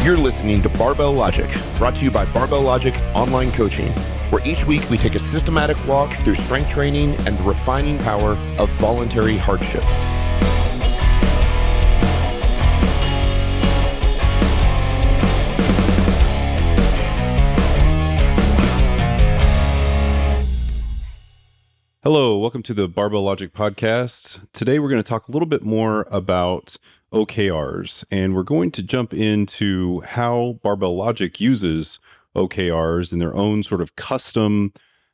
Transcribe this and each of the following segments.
You're listening to Barbell Logic, brought to you by Barbell Logic Online Coaching, where each week we take a systematic walk through strength training and the refining power of voluntary hardship. Hello, welcome to the Barbell Logic podcast. Today we're going to talk a little bit more about OKRs, and we're going to jump into how Barbell Logic uses OKRs in their own sort of custom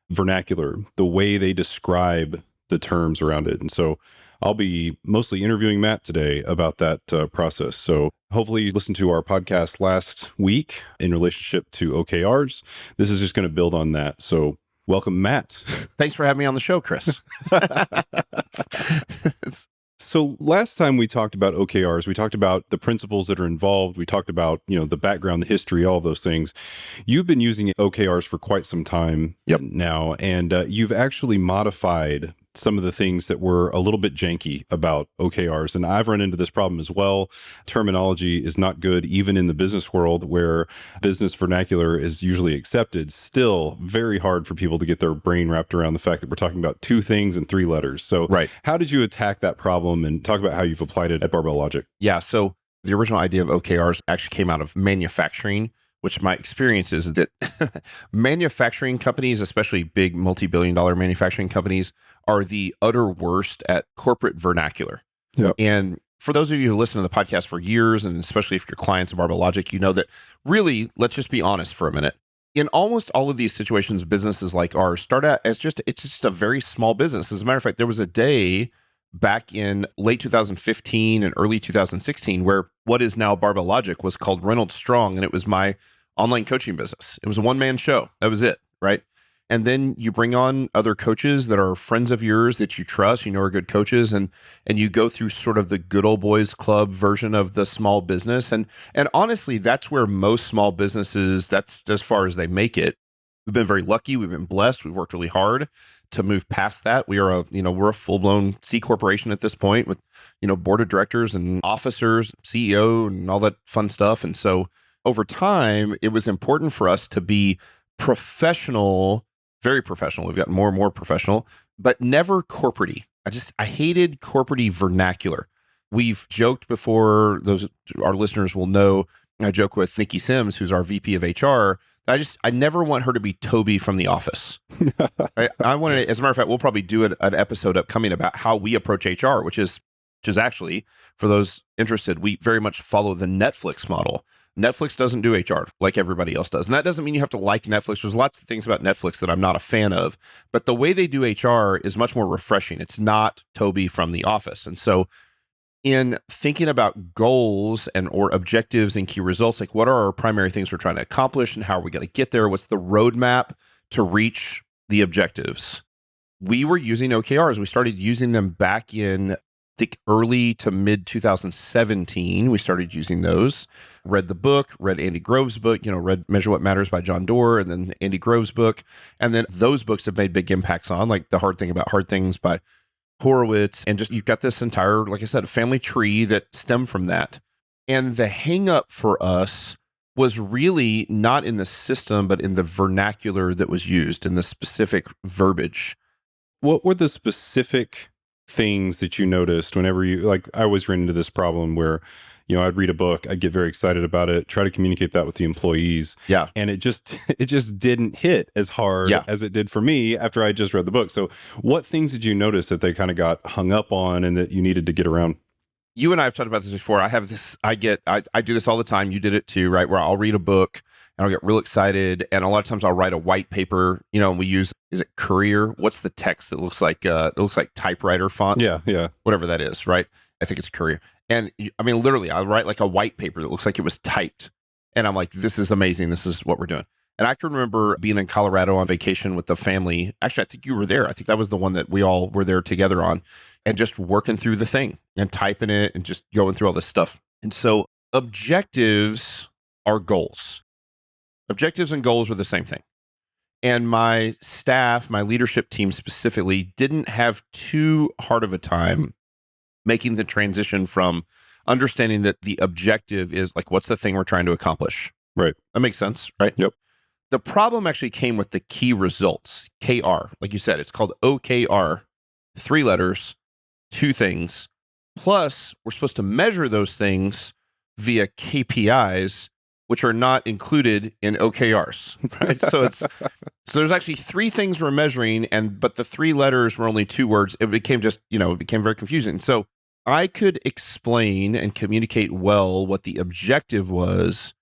vernacular, the way they describe the terms around it. And so I'll be mostly interviewing Matt today about that process. So hopefully you listened to our podcast last week in relationship to OKRs. This is just going to build on that. So welcome, Matt. Thanks for having me on the show, Chris. So last time we talked about OKRs, we talked about the principles that are involved. We talked about, the background, the history, all of those things. You've been using OKRs for quite some time now, and you've actually modified some of the things that were a little bit janky about OKRs. And I've run into this problem as well. Terminology is not good, even in the business world where business vernacular is usually accepted. Still very hard for people to get their brain wrapped around the fact that we're talking about two things and three letters. So How did you attack that problem, and talk about how you've applied it at Barbell Logic? Yeah, so the original idea of OKRs actually came out of manufacturing, which my experience is that manufacturing companies, especially big multi-billion-dollar manufacturing companies, are the utter worst at corporate vernacular. Yep. And for those of you who listen to the podcast for years, and especially if you're clients of Barbell Logic, you know that really, let's just be honest for a minute. In almost all of these situations, businesses like ours start out as it's just a very small business. As a matter of fact, there was a day back in late 2015 and early 2016 where what is now Barbell Logic was called Reynolds Strong, and it was my online coaching business. It was a one-man show. That was it, right? And then you bring on other coaches that are friends of yours that you trust, are good coaches, and you go through sort of the good old boys club version of the small business. And honestly, that's where most small businesses, that's as far as they make it. We've been very lucky. We've been blessed. We've worked really hard to move past that. We are we're a full-blown C corporation at this point with, board of directors and officers, CEO, and all that fun stuff. And so over time, it was important for us to be professional, very professional. We've gotten more and more professional, but never corporatey. I hated corporatey vernacular. We've joked before, our listeners will know, I joke with Nikki Sims, who's our VP of HR, I never want her to be Toby from The Office. I want to, as a matter of fact, we'll probably do an episode upcoming about how we approach HR, which is actually, for those interested, we very much follow the Netflix model. Netflix doesn't do HR like everybody else does. And that doesn't mean you have to like Netflix. There's lots of things about Netflix that I'm not a fan of. But the way they do HR is much more refreshing. It's not Toby from The Office. And so in thinking about goals or objectives and key results, like what are our primary things we're trying to accomplish and how are we going to get there? What's the roadmap to reach the objectives? We were using OKRs. We started using them back in, I think, early to mid 2017. We started using those. Read the book, read Andy Grove's book, read Measure What Matters by John Doerr, and then Andy Grove's book. And then those books have made big impacts on, like The Hard Thing About Hard Things by Horowitz. And just, you've got this entire, like I said, family tree that stemmed from that. And the hang up for us was really not in the system, but in the vernacular that was used, in the specific verbiage. What were the specific things that you noticed whenever I always ran into this problem where, I'd read a book, I'd get very excited about it, try to communicate that with the employees. Yeah. And it just didn't hit as hard as it did for me after I just read the book. So what things did you notice that they kind of got hung up on and that you needed to get around? You and I have talked about this before. I do this all the time. You did it too, right? Where I'll read a book and I'll get real excited. And a lot of times I'll write a white paper, and we use, is it Courier? What's the text that looks like, typewriter font? Yeah. Whatever that is, right? I think it's Courier. And literally I'll write like a white paper that looks like it was typed. And I'm like, this is amazing. This is what we're doing. And I can remember being in Colorado on vacation with the family. Actually, I think you were there. I think that was the one that we all were there together on, and just working through the thing and typing it and just going through all this stuff. And so objectives are goals. Objectives and goals are the same thing. And my staff, my leadership team specifically, didn't have too hard of a time making the transition from understanding that the objective is like, what's the thing we're trying to accomplish? Right. That makes sense, right? Yep. The problem actually came with the key results, KR. Like you said, it's called OKR, 3 letters, 2 things. Plus, we're supposed to measure those things via KPIs, which are not included in OKRs, right? So there's actually 3 things we're measuring, but the 3 letters were only 2 words. It became it became very confusing. So I could explain and communicate well what the objective was,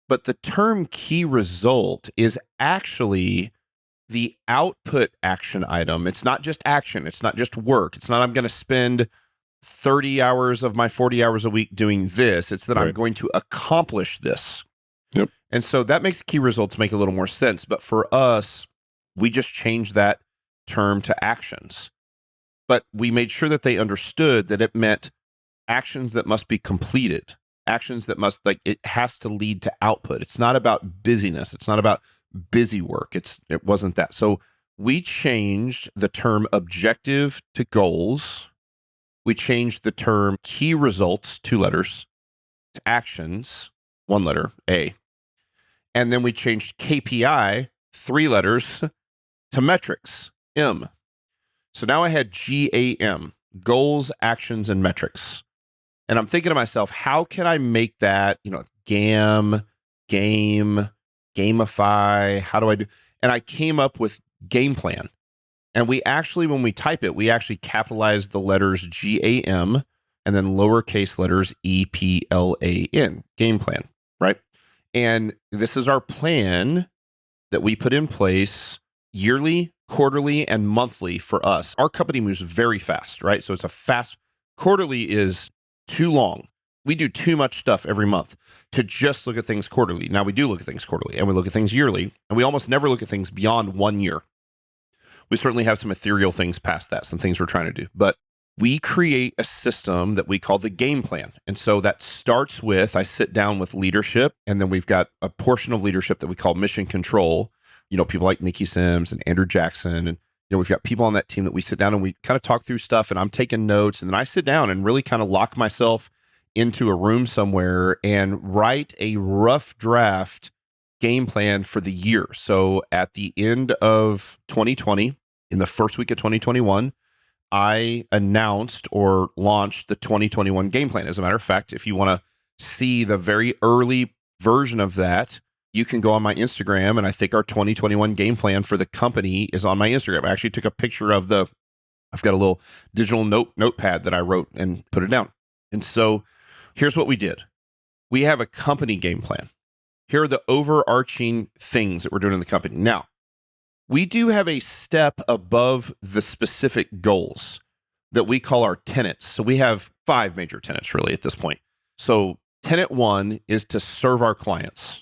but the term key result is actually the output action item. It's not just action. It's not just work. It's not I'm going to spend 30 hours of my 40 hours a week doing this. It's that I'm going to accomplish this. Yep. And so that makes key results make a little more sense. But for us, we just changed that term to actions. But we made sure that they understood that it meant actions that must be completed, actions that it has to lead to output. It's not about busyness. It's not about busy work. It wasn't that. So we changed the term objective to goals. We changed the term key results, 2 letters, to actions, 1 letter, A. And then we changed KPI, 3 letters, to metrics, M. So now I had GAM, goals, actions, and metrics. And I'm thinking to myself, how can I make that, game, gamify, how do I do? And I came up with GAMeplan. And we actually, when we type it, we actually capitalize the letters GAM and then lowercase letters EPLAN, GAMeplan, right? And this is our plan that we put in place yearly, quarterly, and monthly for us. Our company moves very fast, right? So it's quarterly is too long. We do too much stuff every month to just look at things quarterly. Now we do look at things quarterly and we look at things yearly, and we almost never look at things beyond 1 year. We certainly have some ethereal things past that, some things we're trying to do, but we create a system that we call the GAMeplan. And so that starts with, I sit down with leadership, and then we've got a portion of leadership that we call mission control, people like Nikki Sims and Andrew Jackson. And, we've got people on that team that we sit down and we kind of talk through stuff, and I'm taking notes, and then I sit down and really kind of lock myself into a room somewhere and write a rough draft game plan for the year. So at the end of 2020, in the first week of 2021, I announced or launched the 2021 game plan. As a matter of fact, if you want to see the very early version of that, you can go on my Instagram, and I think our 2021 game plan for the company is on my Instagram. I actually took a picture of I've got a little digital notepad that I wrote and put it down. And so here's what we did. We have a company game plan. Here are the overarching things that we're doing in the company. Now, we do have a step above the specific goals that we call our tenets. So we have 5 major tenets really at this point. So tenet 1 is to serve our clients.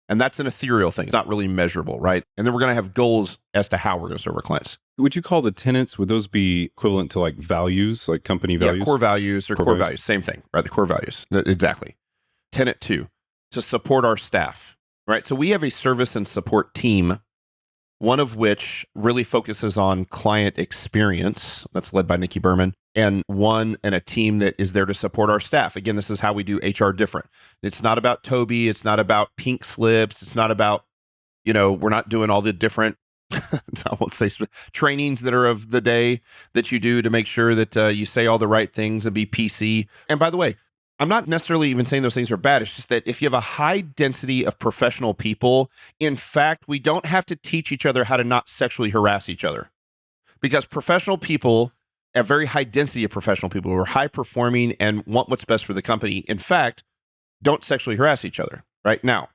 And that's an ethereal thing. It's not really measurable, right? And then we're going to have goals as to how we're going to serve our clients. Would you call the tenets, would those be equivalent to like values, like company values? Yeah, core values or core values. Same thing, right? The core values. Exactly. Tenet 2, to support our staff, right? So we have a service and support team, one of which really focuses on client experience. That's led by Nikki Berman, and a team that is there to support our staff. Again, this is how we do HR different. It's not about Toby. It's not about pink slips. It's not about, we're not doing all the different, I won't say trainings that are of the day that you do to make sure that you say all the right things and be PC. And by the way, I'm not necessarily even saying those things are bad. It's just that if you have a high density of professional people, in fact, we don't have to teach each other how to not sexually harass each other. Because professional people, a very high density of professional people who are high performing and want what's best for the company, in fact, don't sexually harass each other. Right now,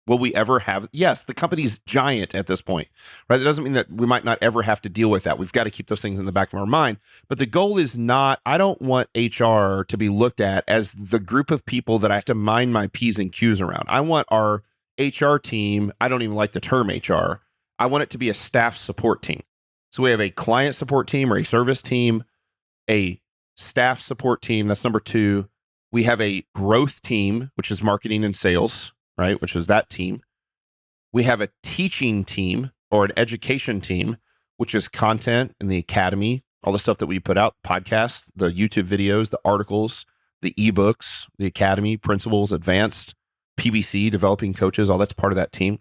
will we ever have? Yes, the company's giant at this point, right? That doesn't mean that we might not ever have to deal with that. We've got to keep those things in the back of our mind. But the goal is not, I don't want HR to be looked at as the group of people that I have to mind my P's and Q's around. I want our HR team, I don't even like the term HR, I want it to be a staff support team. So we have a client support team or a service team, a staff support team, that's number 2. We have a growth team, which is marketing and sales, right? Which is that team. We have a teaching team or an education team, which is content and the academy, all the stuff that we put out, podcasts, the YouTube videos, the articles, the ebooks, the academy, principles, advanced, PBC, developing coaches, all that's part of that team.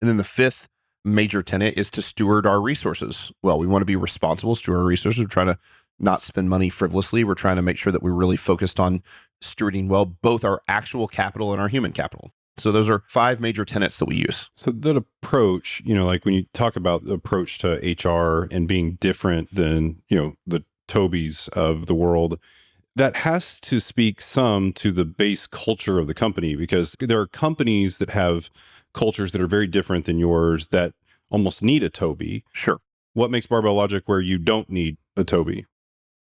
And then the fifth major tenet is to steward our resources. Well, we want to be responsible, steward our resources. We're trying to not spend money frivolously. We're trying to make sure that we're really focused on stewarding well both our actual capital and our human capital. So those are 5 major tenets that we use. So that approach, like when you talk about the approach to HR and being different than, the Tobys of the world, that has to speak some to the base culture of the company, because there are companies that have cultures that are very different than yours that almost need a Toby. Sure. What makes Barbell Logic where you don't need a Toby?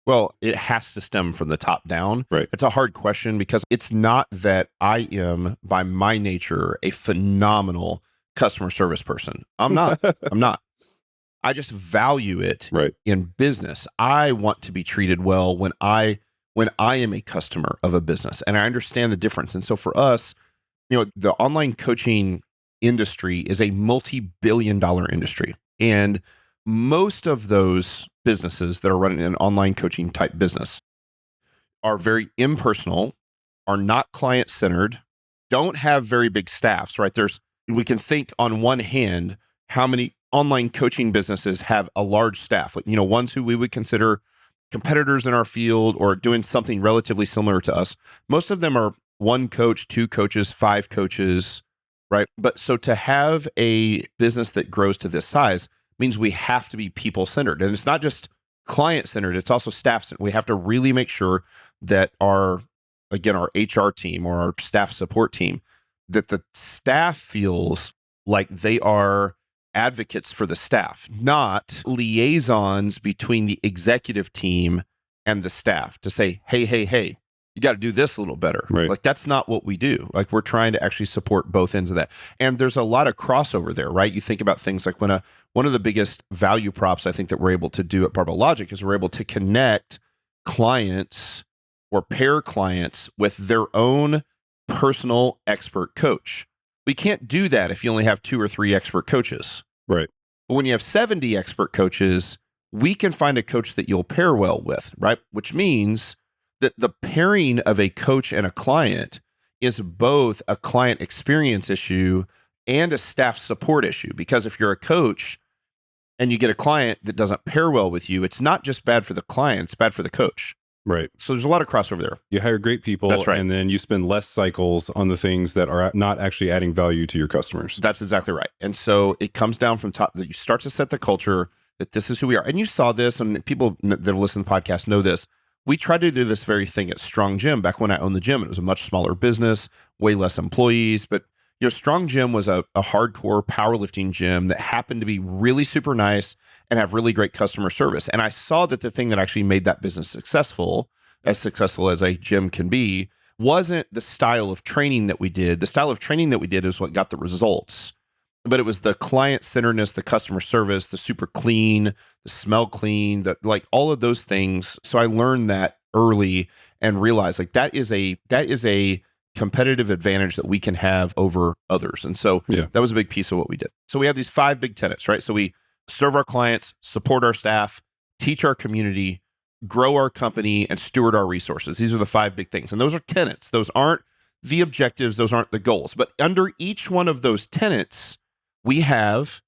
Well, it has to stem from the top down. Right. It's a hard question because it's not that I am, by my nature, a phenomenal customer service person. I'm not. I'm not. I just value it in business. I want to be treated well when I am a customer of a business, and I understand the difference. And so for us, the online coaching industry is a multi-billion-dollar industry, and most of those businesses that are running an online coaching type business are very impersonal, are not client-centered, don't have very big staffs, right? We can think on one hand how many online coaching businesses have a large staff, like, ones who we would consider competitors in our field or doing something relatively similar to us. Most of them are 1 coach, 2 coaches, 5 coaches, right? But so to have a business that grows to this size means we have to be people-centered. And it's not just client-centered, it's also staff-centered. We have to really make sure that our HR team or our staff support team, that the staff feels like they are advocates for the staff, not liaisons between the executive team and the staff to say, hey, you got to do this a little better. Right. Like, that's not what we do. Like, we're trying to actually support both ends of that. And there's a lot of crossover there, right? You think about things like one of the biggest value props I think that we're able to do at Barbell Logic is we're able to connect clients or pair clients with their own personal expert coach. We can't do that if you only have 2 or 3 expert coaches. Right. But when you have 70 expert coaches, we can find a coach that you'll pair well with, right? Which means that the pairing of a coach and a client is both a client experience issue and a staff support issue. Because if you're a coach and you get a client that doesn't pair well with you, it's not just bad for the client, it's bad for the coach. Right. So there's a lot of crossover there. You hire great people. That's right. And then you spend less cycles on the things that are not actually adding value to your customers. That's exactly right. And so it comes down from top that you start to set the culture that this is who we are. And you saw this, and people that have listened to the podcast know this. We tried to do this very thing at Strong Gym back when I owned the gym. It was a much smaller business, way less employees. But Strong Gym was a hardcore powerlifting gym that happened to be really super nice and have really great customer service. And I saw that the thing that actually made that business successful as a gym can be, wasn't the style of training that we did. The style of training that we did is what got the results. But it was the client-centeredness, the customer service, the super clean, the smell clean, like all of those things. So I learned that early and realized like that is a competitive advantage that we can have over others. And so that was a big piece of what we did. So we have these 5 big tenets, right? So we serve our clients, support our staff, teach our community, grow our company, and steward our resources. These are the 5 big things. And those are tenets. Those aren't the objectives. Those aren't the goals. But under each one of those tenets, we have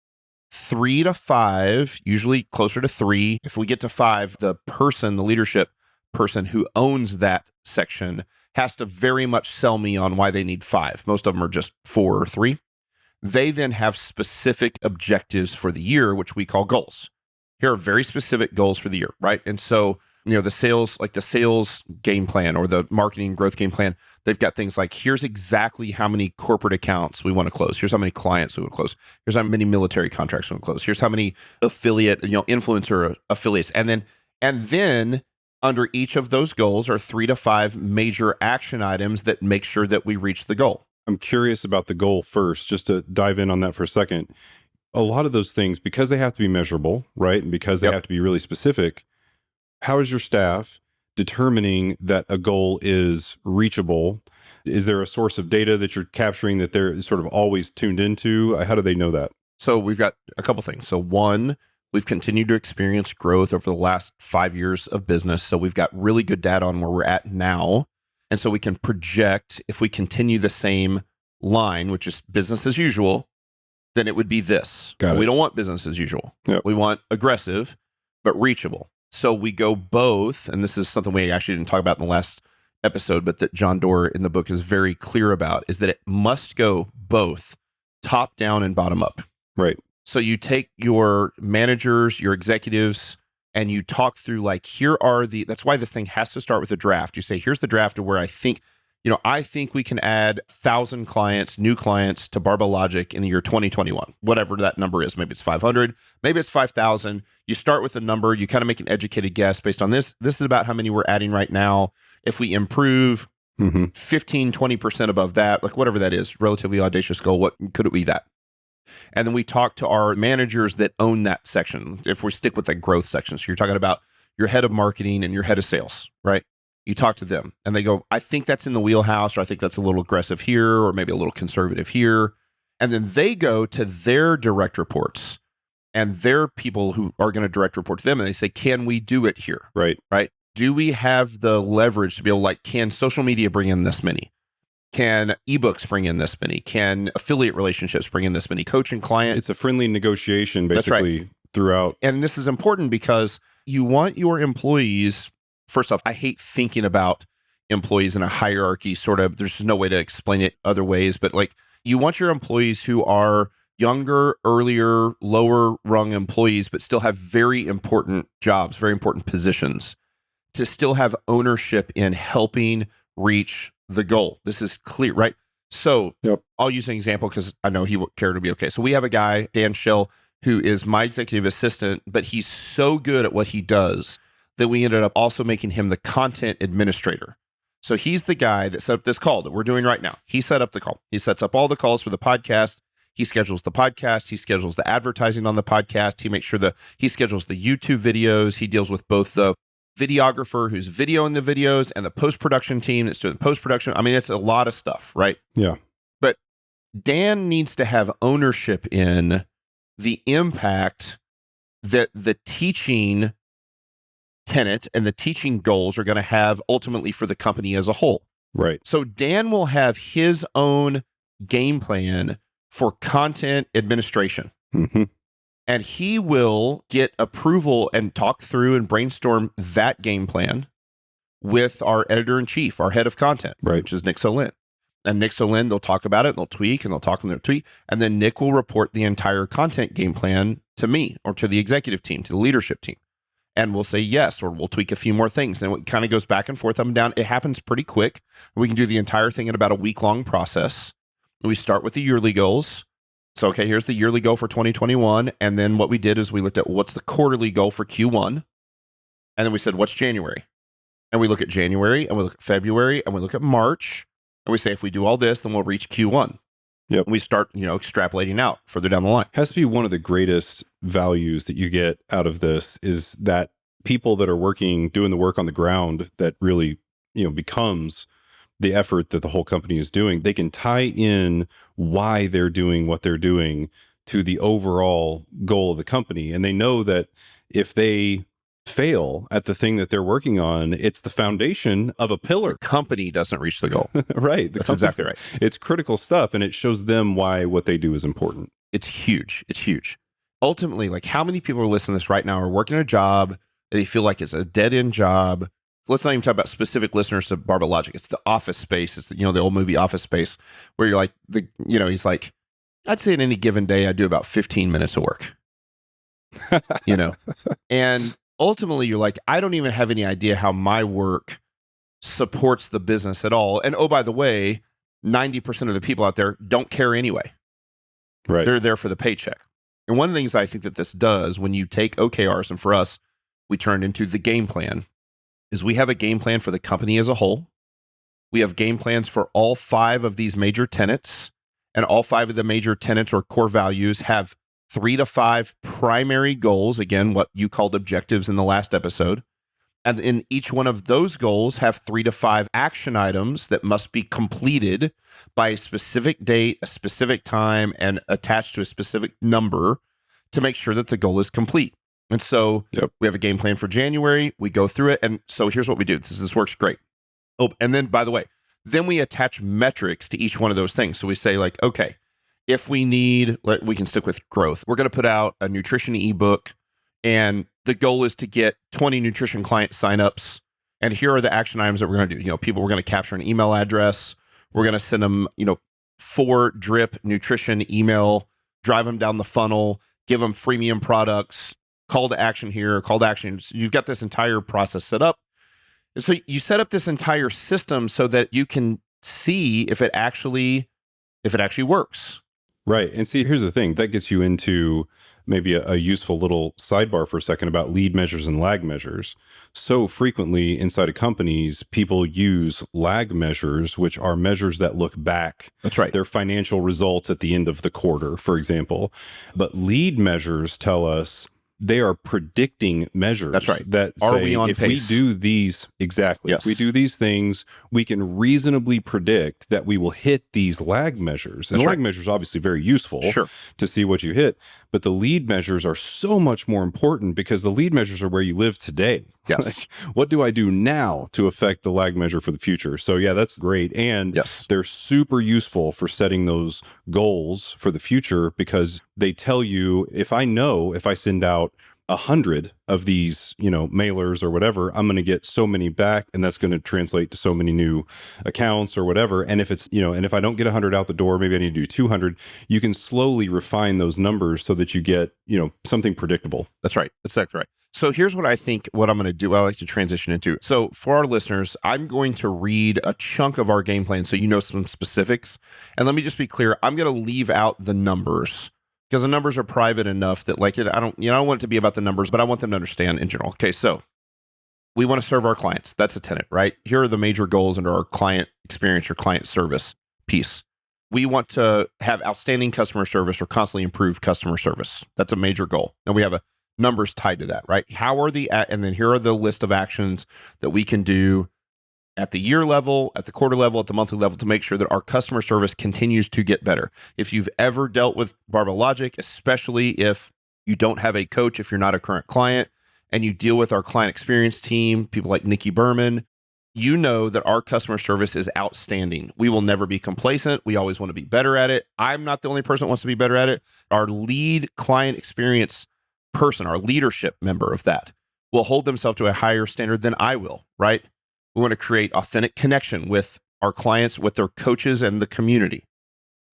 3 to 5, usually closer to 3. If we get to 5, the leadership person who owns that section has to very much sell me on why they need 5. Most of them are just 4 or 3. They then have specific objectives for the year, which we call goals. Here are very specific goals for the year, right? And so, the sales game plan or the marketing growth game plan, they've got things like, here's exactly how many corporate accounts we want to close. Here's how many clients we want to close. Here's how many military contracts we want to close. Here's how many affiliate, influencer affiliates. And then under each of those goals are 3 to 5 major action items that make sure that we reach the goal. I'm curious about the goal first, just to dive in on that for a second. A lot of those things, because they have to be measurable, right? And because they have to be really specific, how is your staff determining that a goal is reachable? Is there a source of data that you're capturing that they're sort of always tuned into? How do they know that? So we've got a couple things. So one, we've continued to experience growth over the last 5 years of business. So we've got really good data on where we're at now. And so we can project, if we continue the same line, which is business as usual, then it would be this. Got it. We don't want business as usual. Yep. We want aggressive, but reachable. So we go both, and this is something we actually didn't talk about in the last episode, but that John Doerr in the book is very clear about, is that it must go both top down and bottom up. Right. So you take your managers, your executives, and you talk through like, that's why this thing has to start with a draft. You say, here's the draft of where I think we can add 1,000 clients, new clients to Barbell Logic in the year 2021, whatever that number is. Maybe it's 500, maybe it's 5,000. You start with a number, you kind of make an educated guess based on this. This is about how many we're adding right now. If we improve 15, 20% above that, like whatever that is, relatively audacious goal, what could it be that? And then we talk to our managers that own that section. If we stick with that growth section, so you're talking about your head of marketing and your head of sales, right? You talk to them and they go, I think that's in the wheelhouse, or I think that's a little aggressive here, or maybe a little conservative here. And then they go to their direct reports and their people who are going to direct report to them. And they say, can we do it here? Right. Right. Do we have the leverage to be able, like, can social media bring in this many? Can ebooks bring in this many? Can affiliate relationships bring in this many? Coach and client. It's a friendly negotiation basically right. throughout. And this is important because you want your employees, first off, I hate thinking about employees in a hierarchy, sort of, there's no way to explain it other ways, but like you want your employees who are younger, earlier, lower rung employees, but still have very important jobs, very important positions, to still have ownership in helping reach the goal. This is clear, right? So I'll use an example because I know he would care to be okay. So we have a guy, Dan Schell, who is my executive assistant, but he's so good at what he does that we ended up also making him the content administrator. So he's the guy that set up this call that we're doing right now. He set up the call. He sets up all the calls for the podcast. He schedules the podcast. He schedules the advertising on the podcast. He makes sure he schedules the YouTube videos. He deals with both the videographer who's videoing the videos and the post-production team that's doing the post-production. I mean, it's a lot of stuff, right? Yeah. But Dan needs to have ownership in the impact that the teaching tenet and the teaching goals are going to have ultimately for the company as a whole. Right. So Dan will have his own game plan for content administration. And he will get approval and talk through and brainstorm that game plan with our editor-in-chief, our head of content, which is Nick Solin. And Nick Solin, they'll talk about it, and they'll tweak, and they'll talk and they'll tweak. And then Nick will report the entire content game plan to me or to the executive team, to the leadership team. And we'll say yes, or we'll tweak a few more things. And it kind of goes back and forth, up and down. It happens pretty quick. We can do the entire thing in about a week-long process. We start with the yearly goals. So, okay, here's the yearly goal for 2021. And then what we did is we looked at what's the quarterly goal for Q1. And then we said, what's January? And we look at January, and we look at February, and we look at March. And we say, if we do all this, then we'll reach Q1. Yep. And we start, extrapolating out further down the line. Has to be one of the greatest values that you get out of this is that people that are doing the work on the ground that really, becomes the effort that the whole company is doing, they can tie in why they're doing what they're doing to the overall goal of the company. And they know that if they fail at the thing that they're working on, it's the foundation of a pillar. The company doesn't reach the goal. Right. That's exactly right. It's critical stuff, and it shows them why what they do is important. It's huge. It's huge. Ultimately, like how many people are listening to this right now are working a job that they feel like it's a dead-end job. Let's not even talk about specific listeners to Barbell Logic. It's the Office Space. It's the old movie Office Space, where you're like, he's like, I'd say in any given day, I do about 15 minutes of work, and ultimately you're like, I don't even have any idea how my work supports the business at all. And oh, by the way, 90% of the people out there don't care anyway. Right. They're there for the paycheck. And one of the things I think that this does when you take OKRs, and for us, we turn it into the game plan, is we have a game plan for the company as a whole. We have game plans for all 5 of these major tenets, and all 5 of the major tenets or core values have 3 to 5 primary goals. Again, what you called objectives in the last episode. And in each one of those goals have 3 to 5 action items that must be completed by a specific date, a specific time, and attached to a specific number to make sure that the goal is complete. And so we have a game plan for January. We go through it. And so here's what we do. This works great. Oh, and then by the way, then we attach metrics to each one of those things. So we say like, okay, if we need, we can stick with growth. We're going to put out a nutrition ebook, and the goal is to get 20 nutrition client signups. And here are the action items that we're going to do. We're going to capture an email address. We're going to send them, 4 drip nutrition email, drive them down the funnel, give them freemium products, call to action here, call to action. So you've got this entire process set up. And so you set up this entire system so that you can see if it actually works. Right. And see, here's the thing that gets you into maybe a useful little sidebar for a second about lead measures and lag measures. So frequently inside of companies, people use lag measures, which are measures that look back. That's right. Their financial results at the end of the quarter, for example. But lead measures tell us they are predicting measures. That's right. That are say, we on if pace? we do these, exactly. Yes. If we do these things, we can reasonably predict that we will hit these lag measures. And That's lag right. measures are obviously very useful Sure. to see what you hit. But the lead measures are so much more important because the lead measures are where you live today. Yes. Like, what do I do now to affect the lag measure for the future? So yeah, that's great. And Yes. they're super useful for setting those goals for the future because they tell you, if I send out 100 of these, mailers or whatever, I'm going to get so many back, and that's going to translate to so many new accounts or whatever. And if it's, and if I don't get 100 out the door, maybe I need to do 200. You can slowly refine those numbers so that you get, something predictable. That's right. That's exactly right. So here's what I think, what I'm going to do. I like to transition into. So for our listeners, I'm going to read a chunk of our game plan so you know some specifics. And let me just be clear. I'm going to leave out the numbers, because the numbers are private enough that I don't want it to be about the numbers, but I want them to understand in general. Okay, so we want to serve our clients. That's a tenet, right? Here are the major goals under our client experience or client service piece. We want to have outstanding customer service or constantly improve customer service. That's a major goal. And we have numbers tied to that, right? And then here are the list of actions that we can do at the year level, at the quarter level, at the monthly level to make sure that our customer service continues to get better. If you've ever dealt with Barbell Logic, especially if you don't have a coach, if you're not a current client, and you deal with our client experience team, people like Nikki Berman, you know that our customer service is outstanding. We will never be complacent. We always want to be better at it. I'm not the only person that wants to be better at it. Our lead client experience person, our leadership member of that, will hold themselves to a higher standard than I will, right? We want to create authentic connection with our clients, with their coaches and the community.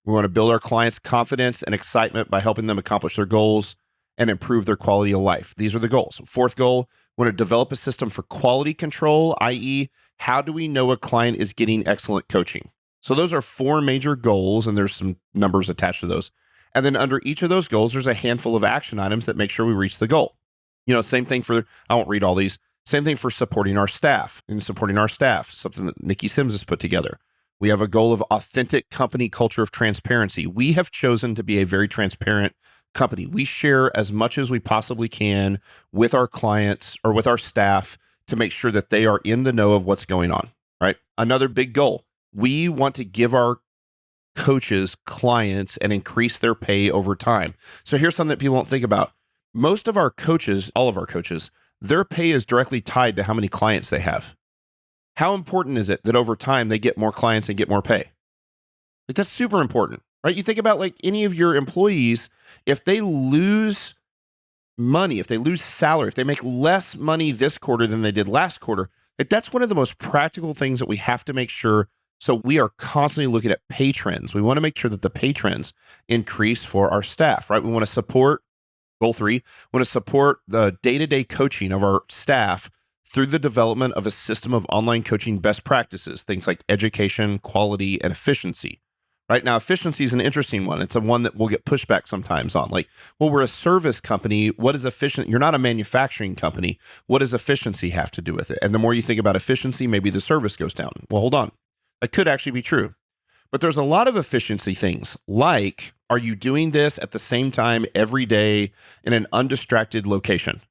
We want to build our clients' confidence and excitement by helping them accomplish their goals and improve their quality of life. These are the goals. Fourth goal, we want to develop a system for quality control, i.e., how do we know a client is getting excellent coaching? So those are 4 major goals, and there's some numbers attached to those. And then under each of those goals, there's a handful of action items that make sure we reach the goal. Same thing I won't read all these. Same thing for supporting our staff, something that Nikki Sims has put together. We have a goal of authentic company culture of transparency. We have chosen to be a very transparent company. We share as much as we possibly can with our clients or with our staff to make sure that they are in the know of what's going on, right? Another big goal. We want to give our coaches clients and increase their pay over time. So here's something that people don't think about. Most of our coaches, all of our coaches, their pay is directly tied to how many clients they have. How important is it that over time they get more clients and get more pay? That's super important, right? You think about any of your employees, if they lose money, if they lose salary, if they make less money this quarter than they did last quarter, that's one of the most practical things that we have to make sure. So we are constantly looking at pay trends. We want to make sure that the pay trends increase for our staff, right? We want to support Goal 3, we want to support the day-to-day coaching of our staff through the development of a system of online coaching best practices, things like education, quality, and efficiency. Right now, efficiency is an interesting one. It's a one that we'll get pushback sometimes on. We're a service company. What is efficient? You're not a manufacturing company. What does efficiency have to do with it? And the more you think about efficiency, maybe the service goes down. Well, hold on. That could actually be true. But there's a lot of efficiency things like, are you doing this at the same time every day in an undistracted location?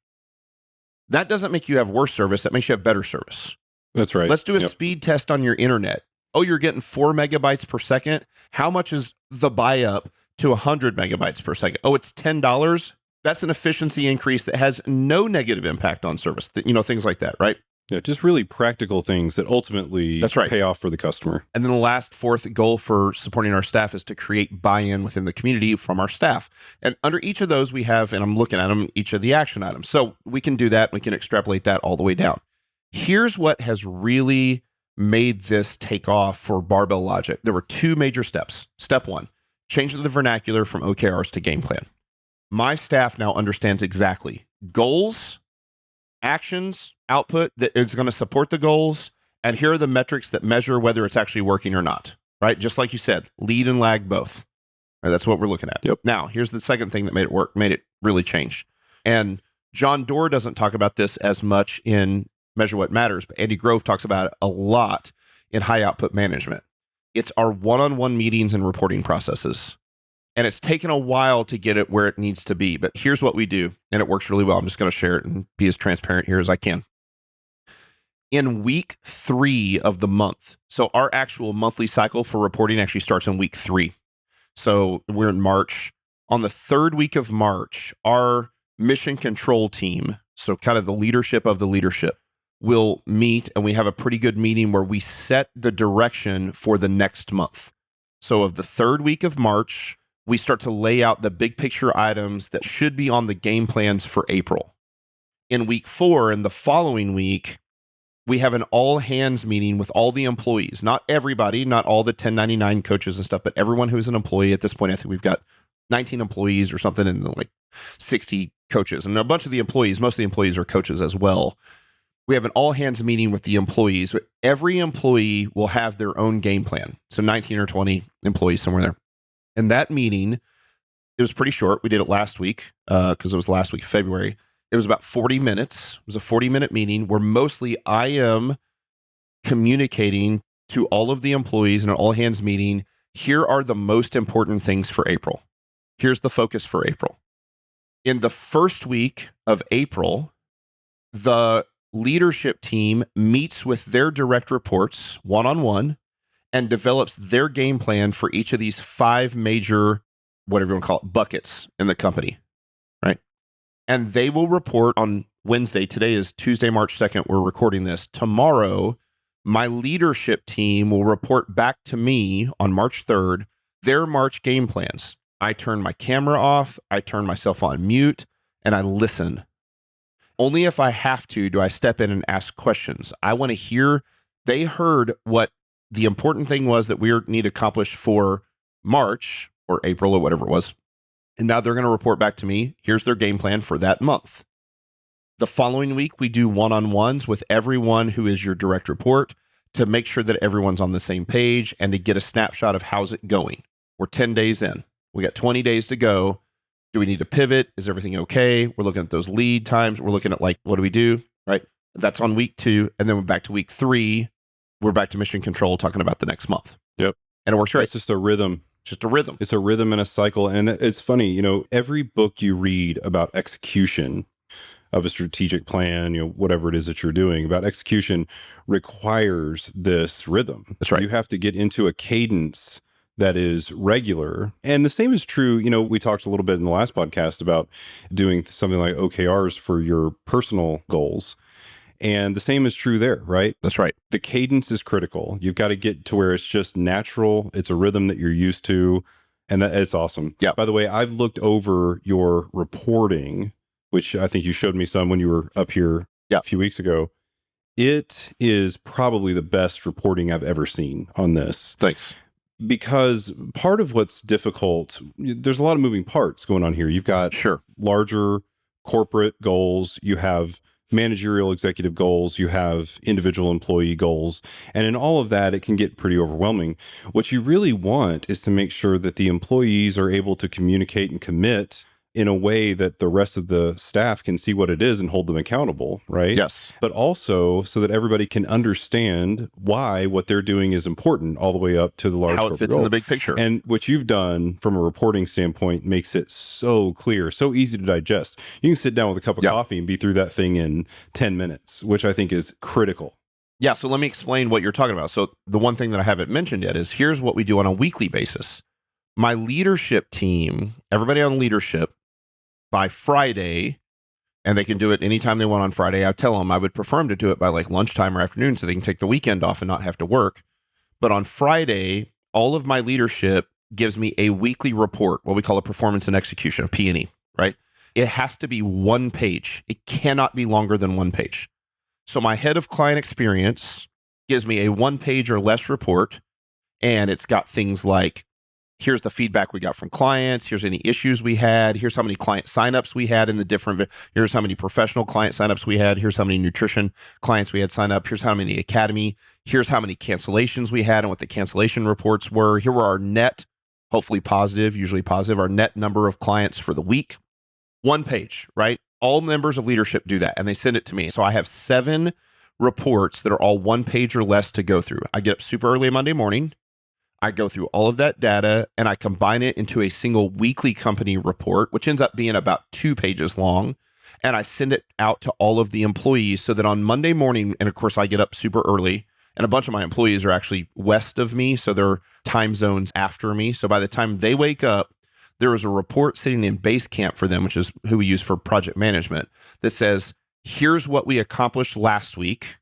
That doesn't make you have worse service. That makes you have better service. That's right. Let's do a speed test on your internet. Oh, you're getting 4 megabytes per second. How much is the buy up to 100 megabytes per second? Oh, it's $10. That's an efficiency increase that has no negative impact on service. Things like that, right? Yeah, just really practical things that ultimately That's right. pay off for the customer. And then the last fourth goal for supporting our staff is to create buy-in within the community from our staff. And under each of those we have, and I'm looking at them, each of the action items. So we can do that. We can extrapolate that all the way down. Here's what has really made this take off for Barbell Logic. There were two major steps. Step one, change the vernacular from OKRs to GAMeplan. My staff now understands exactly goals, actions, output that is going to support the goals, and here are the metrics that measure whether it's actually working or not, right? Just like you said, lead and lag both. Right, that's what we're looking at. Yep. Now, here's the second thing that made it work, made it really change. And John Doerr doesn't talk about this as much in Measure What Matters, but Andy Grove talks about it a lot in high output management. It's our one-on-one meetings and reporting processes. And it's taken a while to get it where it needs to be. But here's what we do, and it works really well. I'm just going to share it and be as transparent here as I can. In week 3 of the month, so our actual monthly cycle for reporting actually starts in week 3. So we're in March. On the 3rd week of March, our mission control team, so kind of the leadership of the leadership, will meet, and we have a pretty good meeting where we set the direction for the next month. So of the 3rd week of March, we start to lay out the big picture items that should be on the game plans for April. In week 4, and the following week, we have an all hands meeting with all the employees, not everybody, not all the 1099 coaches and stuff, but everyone who's an employee. At this point, I think we've got 19 employees or something, and like 60 coaches. And a bunch of the employees, most of the employees are coaches as well. We have an all hands meeting with the employees. Every employee will have their own game plan. So 19 or 20 employees somewhere there. And that meeting, it was pretty short. We did it last week because it was last week, February. It was about 40 minutes. It was a 40-minute meeting where mostly I am communicating to all of the employees in an all-hands meeting. Here are the most important things for April. Here's the focus for April. In the first week of April, the leadership team meets with their direct reports one-on-one and develops their game plan for each of these 5 major, whatever you want to call it, buckets in the company, right? And they will report on Wednesday. Today is Tuesday, March 2nd. We're recording this. Tomorrow, my leadership team will report back to me on March 3rd, their March game plans. I turn my camera off, I turn myself on mute, and I listen. Only if I have to do I step in and ask questions. I want to hear, they heard what the important thing was that we need to accomplish for March or April or whatever it was. And now they're going to report back to me. Here's their game plan for that month. The following week, we do one-on-ones with everyone who is your direct report to make sure that everyone's on the same page and to get a snapshot of how's it going. We're 10 days in. We got 20 days to go. Do we need to pivot? Is everything okay? We're looking at those lead times. We're looking at like, what do we do? Right? That's on week 2. And then we're back to week 3. We're back to mission control talking about the next month. Yep. And it works right. It's just a rhythm. Just a rhythm. It's a rhythm and a cycle. And it's funny, every book you read about execution of a strategic plan, whatever it is that you're doing, about execution requires this rhythm. That's right. You have to get into a cadence that is regular. And the same is true, we talked a little bit in the last podcast about doing something like OKRs for your personal goals. And the same is true there, right? That's right. The cadence is critical. You've got to get to where it's just natural. It's a rhythm that you're used to. And it's awesome. Yeah. By the way, I've looked over your reporting, which I think you showed me some when you were up here a few weeks ago. It is probably the best reporting I've ever seen on this. Thanks. Because part of what's difficult, there's a lot of moving parts going on here. You've got larger corporate goals. You have managerial executive goals, you have individual employee goals. And in all of that, it can get pretty overwhelming. What you really want is to make sure that the employees are able to communicate and commit in a way that the rest of the staff can see what it is and hold them accountable, right? Yes. But also so that everybody can understand why what they're doing is important all the way up to the large how it fits goal. in the big picture. And what you've done from a reporting standpoint makes it so clear, so easy to digest. You can sit down with a cup of coffee and be through that thing in 10 minutes, which I think is critical. Yeah, so let me explain what you're talking about. So the one thing that I haven't mentioned yet is here's what we do on a weekly basis. My leadership team, everybody on leadership, by Friday, and they can do it anytime they want on Friday. I tell them I would prefer them to do it by like lunchtime or afternoon so they can take the weekend off and not have to work. But on Friday, all of my leadership gives me a weekly report, what we call a performance and execution, a P&E, right? It has to be 1 page. It cannot be longer than 1 page. So my head of client experience gives me a 1 page or less report, and it's got things like, here's the feedback we got from clients. Here's any issues we had. Here's how many client signups we had in the different, here's how many professional client signups we had. Here's how many nutrition clients we had sign up. Here's how many academy. Here's how many cancellations we had and what the cancellation reports were. Here were our net, hopefully positive, usually positive, our net number of clients for the week. 1 page, right? All members of leadership do that and they send it to me. So I have 7 reports that are all 1 page or less to go through. I get up super early Monday morning. I go through all of that data and I combine it into a single weekly company report, which ends up being about 2 pages long. And I send it out to all of the employees so that on Monday morning, and of course I get up super early, and a bunch of my employees are actually west of me, so they're time zones after me. So by the time they wake up, there is a report sitting in base camp for them, which is who we use for project management, that says, here's what we accomplished last week.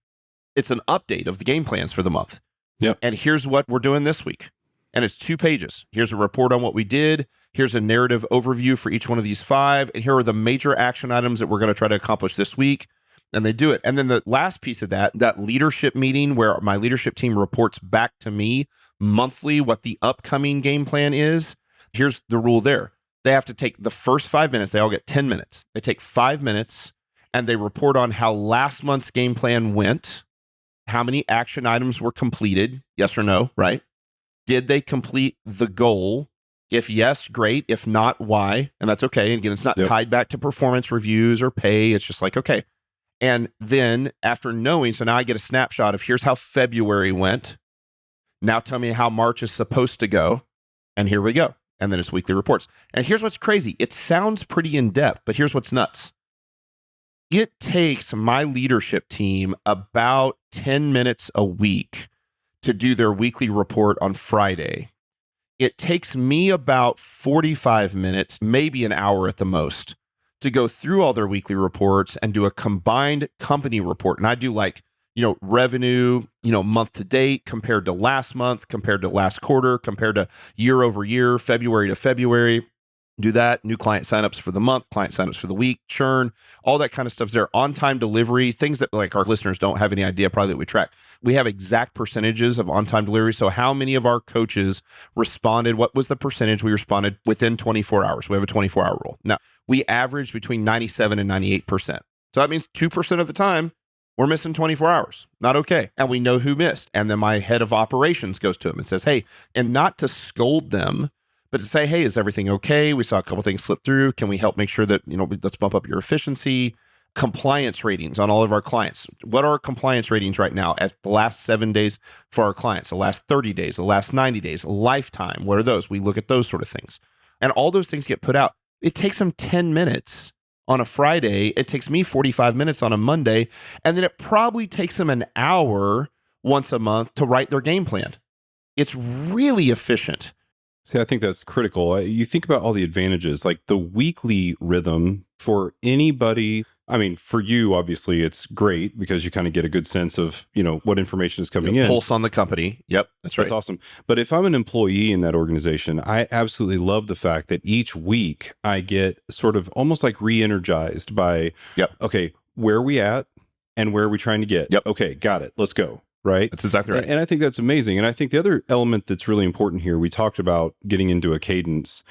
It's an update of the game plans for the month. Yep. And here's what we're doing this week. And it's 2 pages. Here's a report on what we did. Here's a narrative overview for each one of these 5. And here are the major action items that we're going to try to accomplish this week. And they do it. And then the last piece of that leadership meeting where my leadership team reports back to me monthly what the upcoming game plan is. Here's the rule there. They have to take the first 5 minutes. They all get 10 minutes. They take 5 minutes and they report on how last month's game plan went. How many action items were completed? Yes or no, right? Did they complete the goal? If yes, great. If not, why? And that's okay. And again, it's not tied back to performance reviews or pay. It's just like, okay. And then after knowing, so now I get a snapshot of here's how February went. Now tell me how March is supposed to go. And here we go. And then it's weekly reports. And here's what's crazy. It sounds pretty in-depth, but here's what's nuts. It takes my leadership team about 10 minutes a week to do their weekly report on Friday. It takes me about 45 minutes, maybe an hour at the most, to go through all their weekly reports and do a combined company report. And I do like, revenue, month to date compared to last month, compared to last quarter, compared to year over year, February to February. Do that. New client signups for the month, client signups for the week, churn, all that kind of stuff's there. On-time delivery, things that like our listeners don't have any idea probably that we track. We have exact percentages of on-time delivery. So how many of our coaches responded? What was the percentage we responded within 24 hours? We have a 24-hour rule. Now, we average between 97 and 98%. So that means 2% of the time, we're missing 24 hours. Not okay. And we know who missed. And then my head of operations goes to them and says, hey, and not to scold them, but to say, hey, is everything okay? We saw a couple things slip through. Can we help make sure that, let's bump up your efficiency? Compliance ratings on all of our clients. What are our compliance ratings right now at the last 7 days for our clients, the last 30 days, the last 90 days, lifetime? What are those? We look at those sort of things. And all those things get put out. It takes them 10 minutes on a Friday. It takes me 45 minutes on a Monday. And then it probably takes them an hour once a month to write their game plan. It's really efficient. See, I think that's critical. You think about all the advantages, like the weekly rhythm for anybody. I mean, for you, obviously, it's great because you kind of get a good sense of, what information is coming in. Pulse on the company. Yep, that's right. That's awesome. But if I'm an employee in that organization, I absolutely love the fact that each week I get sort of almost like re-energized by, okay, where are we at and where are we trying to get? Yep. Okay, got it. Let's go. Right? That's exactly right. And I think that's amazing. And I think the other element that's really important here, we talked about getting into a cadence.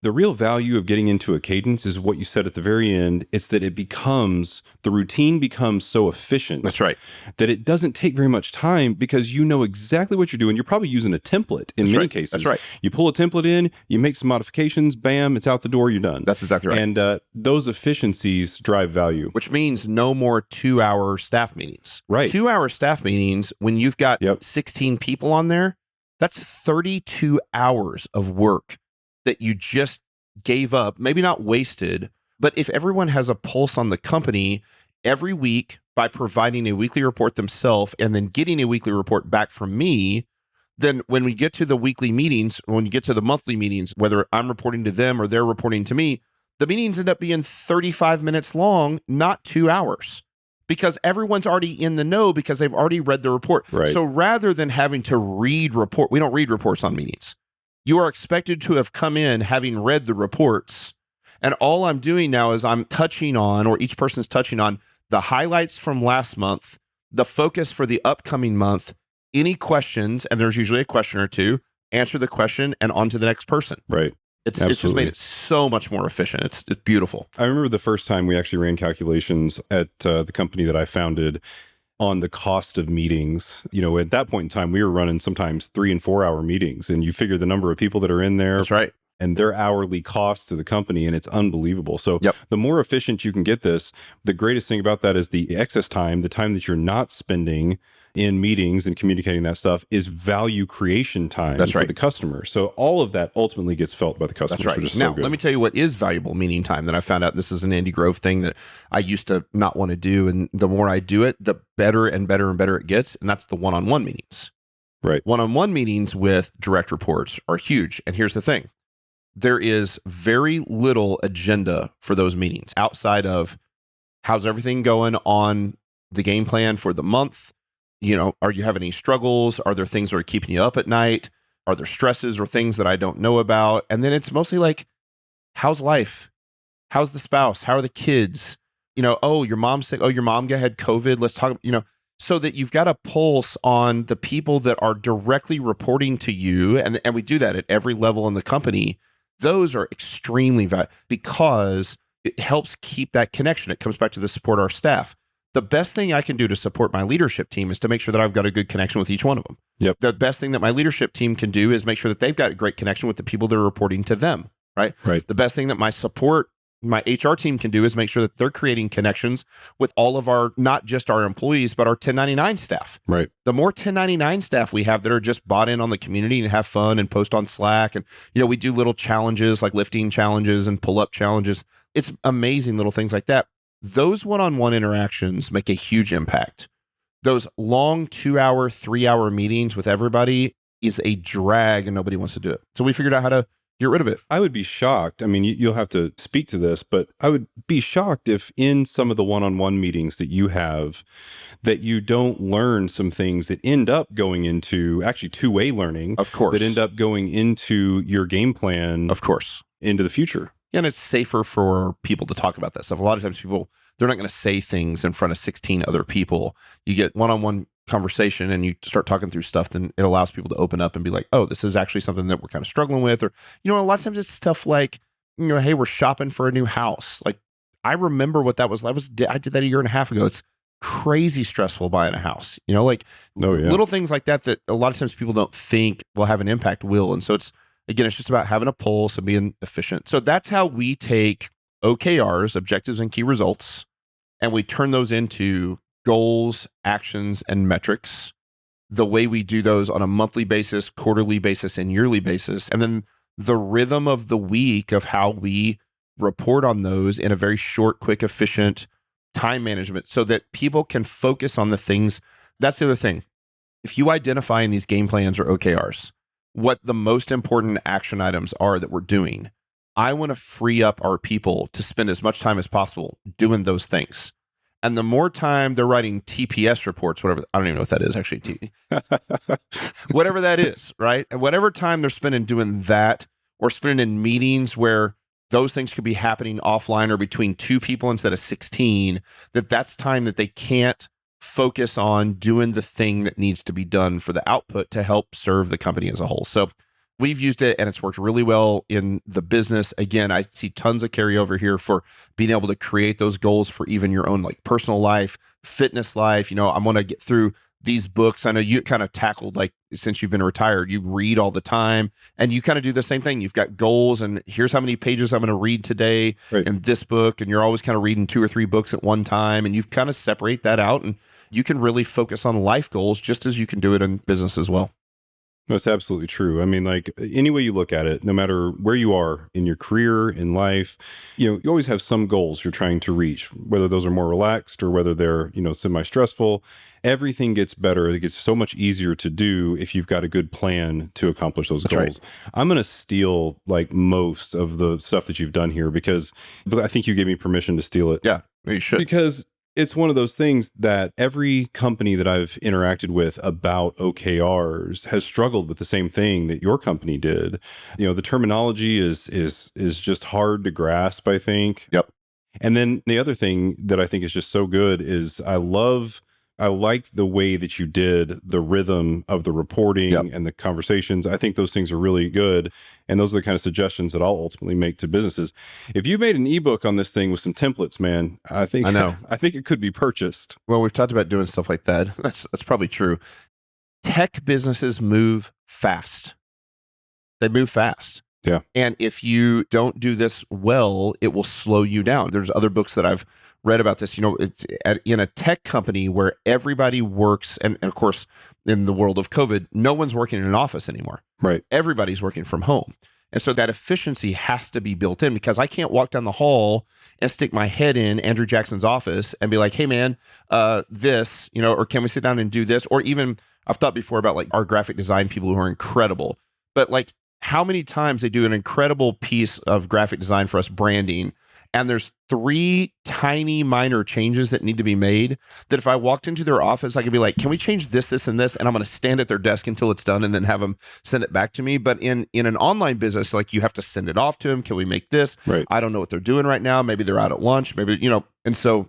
The real value of getting into a cadence is what you said at the very end. It's that the routine becomes so efficient. That's right. That it doesn't take very much time because you know exactly what you're doing. You're probably using a template in many cases. That's right. You pull a template in, you make some modifications, bam, it's out the door, you're done. That's exactly right. And those efficiencies drive value. Which means no more 2-hour staff meetings. Right. 2-hour staff meetings, when you've got 16 people on there, that's 32 hours of work that you just gave up, maybe not wasted, but if everyone has a pulse on the company every week by providing a weekly report themselves and then getting a weekly report back from me, then when we get to the weekly meetings, when you get to the monthly meetings, whether I'm reporting to them or they're reporting to me, The meetings end up being 35 minutes long, not 2 hours, because everyone's already in the know because they've already read the report. Right. So rather than having to read report, we don't read reports on meetings. You are expected to have come in having read the reports. And all I'm doing now is I'm touching on, or each person's touching on, the highlights from last month, the focus for the upcoming month, any questions, and there's usually a question or two, answer the question and on to the next person. Right. It's just made it so much more efficient. It's beautiful. I remember the first time we actually ran calculations at the company that I founded on the cost of meetings. At that point in time, we were running sometimes 3 and 4 hour meetings, and you figure the number of people that are in there. That's right. And their hourly cost to the company, and it's unbelievable. So Yep. The more efficient you can get this, the greatest thing about that is the excess time, the time that you're not spending in meetings and communicating that stuff, is value creation time for the customer. So all of that ultimately gets felt by the customers. That's right. Which is Now, so good. let me tell you what is valuable meeting time that I found out. This is an Andy Grove thing that I used to not want to do. And the more I do it, the better and better and better it gets. And that's the one-on-one meetings. Right. One-on-one meetings with direct reports are huge. And here's the thing. There is very little agenda for those meetings outside of how's everything going on the game plan for the month. Are you having any struggles? Are there things that are keeping you up at night? Are there stresses or things that I don't know about? And then it's mostly like, how's life? How's the spouse? How are the kids? Oh, your mom's sick. Oh, your mom had COVID. Let's talk, so that you've got a pulse on the people that are directly reporting to you. And we do that at every level in the company. Those are extremely valuable because it helps keep that connection. It comes back to the support our staff. The best thing I can do to support my leadership team is to make sure that I've got a good connection with each one of them. Yep. The best thing that my leadership team can do is make sure that they've got a great connection with the people that are reporting to them, right? Right. The best thing that my HR team can do is make sure that they're creating connections with all of our, not just our employees, but our 1099 staff. Right. The more 1099 staff we have that are just bought in on the community and have fun and post on Slack. And, we do little challenges like lifting challenges and pull-up challenges. It's amazing little things like that. Those one-on-one interactions make a huge impact. Those long 2 hour, 3 hour meetings with everybody is a drag and nobody wants to do it. So we figured out how to get rid of it. I would be shocked. I mean, you'll have to speak to this, but I would be shocked if in some of the one-on-one meetings that you have, that you don't learn some things that end up going into actually two-way learning. Of course. That end up going into your game plan. Of course. Into the future. And it's safer for people to talk about that stuff. A lot of times they're not going to say things in front of 16 other people. You get one-on-one conversation and you start talking through stuff, then it allows people to open up and be like, oh, this is actually something that we're kind of struggling with. Or, a lot of times it's stuff like, hey, we're shopping for a new house. Like, I remember what that was. I did that a year and a half ago. It's crazy stressful buying a house, little things like that a lot of times people don't think will have an impact will. And so it's just about having a pulse and being efficient. So that's how we take OKRs, objectives and key results, and we turn those into goals, actions, and metrics. The way we do those on a monthly basis, quarterly basis, and yearly basis. And then the rhythm of the week of how we report on those in a very short, quick, efficient time management so that people can focus on the things. That's the other thing. If you identify in these game plans or OKRs, what the most important action items are that we're doing, I want to free up our people to spend as much time as possible doing those things. And the more time they're writing TPS reports, whatever, I don't even know what that is actually, whatever that is, right? And whatever time they're spending doing that or spending in meetings where those things could be happening offline or between 2 people instead of 16, that's time that they can't focus on doing the thing that needs to be done for the output to help serve the company as a whole. So we've used it and it's worked really well in the business. Again, I see tons of carryover here for being able to create those goals for even your own like personal life, fitness life. I want to get through these books. I know you kind of tackled, like, since you've been retired, you read all the time and you kind of do the same thing. You've got goals and here's how many pages I'm going to read today in this book. And you're always kind of reading 2 or 3 books at one time. And you've kind of separate that out and you can really focus on life goals just as you can do it in business as well. That's absolutely true. I mean, like any way you look at it, no matter where you are in your career, in life, you always have some goals you're trying to reach, whether those are more relaxed or whether they're, semi-stressful. Everything gets better. It gets so much easier to do if you've got a good plan to accomplish those That's goals. right. I'm going to steal like most of the stuff that you've done here because I think you gave me permission to steal it. Yeah, you should. Because it's one of those things that every company that I've interacted with about OKRs has struggled with the same thing that your company did. The terminology is just hard to grasp, I think. Yep. And then the other thing that I think is just so good is I like the way that you did the rhythm of the reporting and the conversations. I think those things are really good. And those are the kind of suggestions that I'll ultimately make to businesses. If you made an ebook on this thing with some templates, man, I think it could be purchased. Well, we've talked about doing stuff like that. That's probably true. Tech businesses move fast. They move fast. Yeah. And if you don't do this well, it will slow you down. There's other books that I've read about this. It's in a tech company where everybody works, and of course, in the world of COVID, no one's working in an office anymore. Right. Everybody's working from home. And so that efficiency has to be built in, because I can't walk down the hall and stick my head in Andrew Jackson's office and be like, hey man, this, or can we sit down and do this? Or even I've thought before about like our graphic design people who are incredible, but like how many times they do an incredible piece of graphic design for us branding, and there's 3 tiny minor changes that need to be made, that if I walked into their office, I could be like, can we change this, this, and this? And I'm going to stand at their desk until it's done and then have them send it back to me. But in an online business, like you have to send it off to them. Can we make this? Right. I don't know what they're doing right now. Maybe they're out at lunch, maybe, and so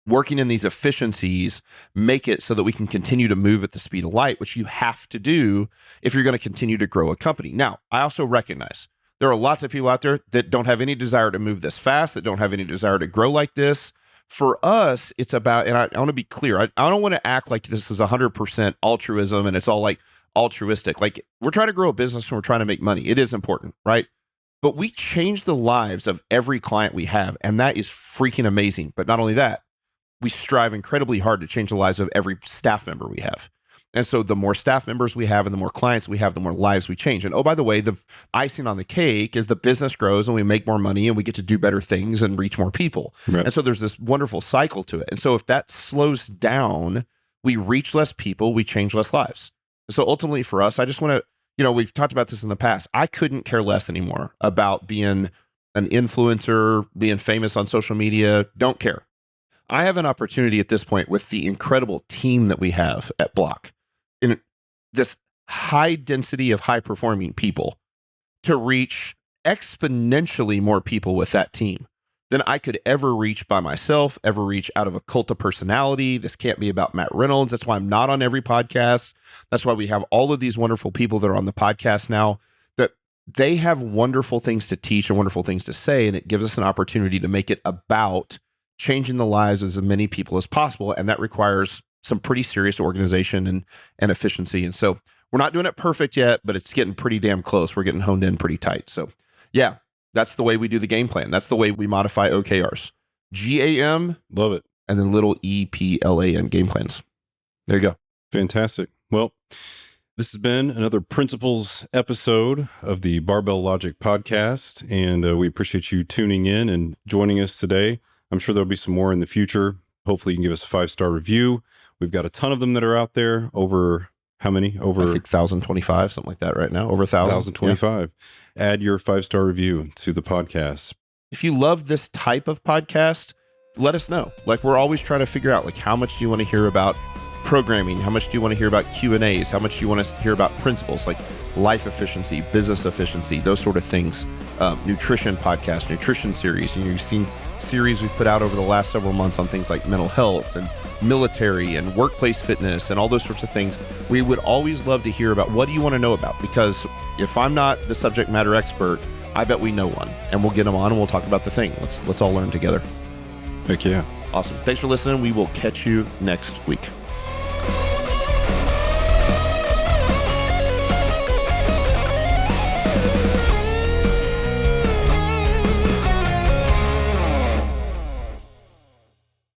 working in these efficiencies make it so that we can continue to move at the speed of light, which you have to do if you're going to continue to grow a company. Now, I also recognize there are lots of people out there that don't have any desire to move this fast, that don't have any desire to grow like this. For us, it's about, and I want to be clear, I don't want to act like this is 100% altruism and it's all like altruistic. Like we're trying to grow a business and we're trying to make money. It is important, right? But we change the lives of every client we have, and that is freaking amazing. But not only that, we strive incredibly hard to change the lives of every staff member we have. And so the more staff members we have and the more clients we have, the more lives we change. And oh, by the way, the icing on the cake is the business grows and we make more money and we get to do better things and reach more people. Right. And so there's this wonderful cycle to it. And so if that slows down, we reach less people, we change less lives. So ultimately for us, I just want to, we've talked about this in the past. I couldn't care less anymore about being an influencer, being famous on social media. Don't care. I have an opportunity at this point with the incredible team that we have at Block, in this high density of high performing people, to reach exponentially more people with that team than I could ever reach by myself, ever reach out of a cult of personality. This can't be about Matt Reynolds. That's why I'm not on every podcast. That's why we have all of these wonderful people that are on the podcast now, that they have wonderful things to teach and wonderful things to say. And it gives us an opportunity to make it about changing the lives of as many people as possible. And that requires some pretty serious organization and efficiency. And so we're not doing it perfect yet, but it's getting pretty damn close. We're getting honed in pretty tight. So yeah, that's the way we do the game plan. That's the way we modify OKRs. GAM. Love it. And then little EPLAN game plans. There you go. Fantastic. Well, this has been another Principles episode of the Barbell Logic podcast. And we appreciate you tuning in and joining us today. I'm sure there'll be some more in the future. Hopefully you can give us a 5-star review. We've got a ton of them that are out there. Over how many? Over, I think 1,025, something like that right now. Over 1,000. 1,025. Yeah. Add your 5-star review to the podcast. If you love this type of podcast, let us know. Like, we're always trying to figure out, like, how much do you want to hear about programming? How much do you want to hear about Q&As? How much do you want to hear about principles like life efficiency, business efficiency, those sort of things? Nutrition podcast, nutrition series. And you've seen series we've put out over the last several months on things like mental health and military and workplace fitness and all those sorts of things. We would always love to hear about, what do you want to know about? Because if I'm not the subject matter expert, I bet we know one, and we'll get them on and we'll talk about the thing. Let's all learn together. Heck yeah. Awesome. Thanks for listening. We will catch you next week.